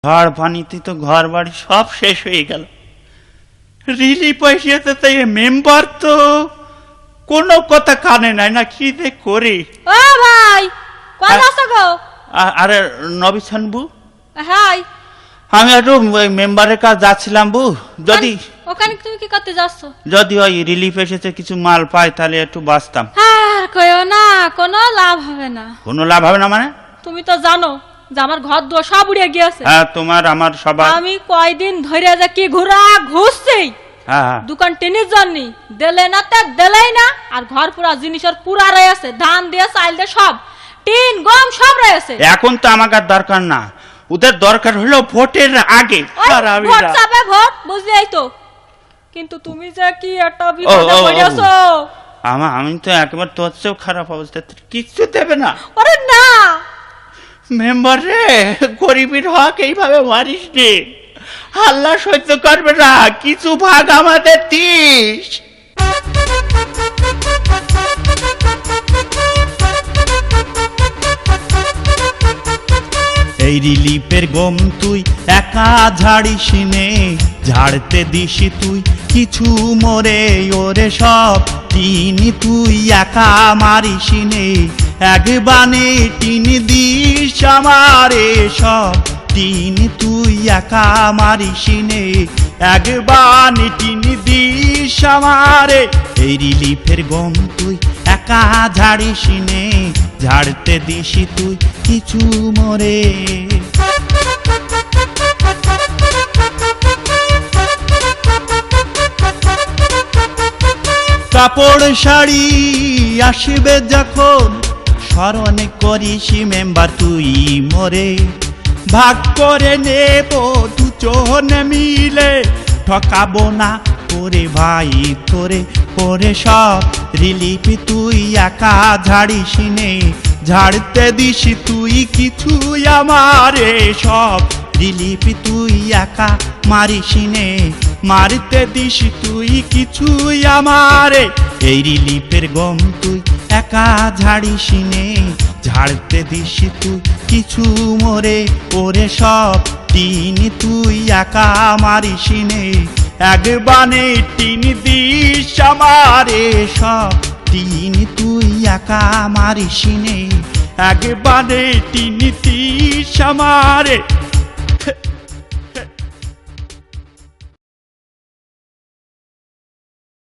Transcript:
ঝড় পানিতে তো ঘর বাড়ি সব শেষ হয়ে গেল। রিলিফ পয়সাতে তো মেম্বার তো কোনো কথা কানে নাই না, কি যে করি। ও ভাই কোন আছো গো? আরে নবিছান বু, হাই আমি একটু মেম্বারের কাছে যাচ্ছিলাম বু। যদি ওখানে তুমি কি করতে যাচ্ছ? যদি ওই রিলিফ এসেছে কিছু মাল পাই তাহলে একটু বাঁচতাম। হ্যাঁ কইও না, কোনো লাভ হবে না। কোনো লাভ হবে না মানে? তুমি তো জানো যে আমার ঘর দুয়ার সব উড়ে গিয়েছে। হ্যাঁ তোমার আমার সবার। আমি কয়দিন ধরে যে কি ঘুরছি হ্যাঁ দোকান টেনিস জানি দেলে না তে দেলেই না, আর ঘর পুরা জিনিসের পুরা রয়েছে, ধান দিয়ে চাল দিয়ে সব টিন গম সব রয়েছে। এখন তো আমাকে দরকার না, ওদের দরকার হলো ভোটের আগে। ভোট চাপে ভোট বুঝলেই তো, কিন্তু তুমি যে কি একটা বিপদে পড়েছো। আমি তো একেবারে তোর চেয়েও খারাপ অবস্থা, কিচ্ছু দেবে না। আরে না মেম্বার রে, গরিবের হক এইভাবে মারিস রে, আল্লাহ সহ্য করবে না, কিছু ভাগ আমাদের দিস। এই রিলিফের গম তুই একা ঝাড়িস নে, ঝাড়তে দিস তুই কিছু মরে ওরে সব টিন তুই একা মারিস নে, একবানে টিন দিস আমারে সব টিন তুই একা মারিস নে, একবানে টিন দিস আমারে। এই রিলিফের গম তুই একা ঝাড়িস নে, ঝাড়তে দিস তুই কিছু মরে। কাপড় শাড়ি আসবে যখন স্মরণ করিস মেম্বার তুই মরে, ভাগ করে নেব দুজন মিলে, ঠকাবো না ওরে ভাই তোরে ওরে সব রিলিফ তুই একা ঝাড়িস নে, ঝাড়তে দিস তুই কিছু আমারে সব রিলিফ তুই একা মারিস নে, মারতে দিস তুই কিছু আমারে। এই রিলিফের গম তুই একা ঝাড়িস নে, ঝাড়তে দিস তুই কিছু মরে ওরে সব টিন তুই একা মারিস নে, একবানে টিন দিস আমারে সব টিন তুই একা মারিস নে, একবানে টিন দিস আমারে।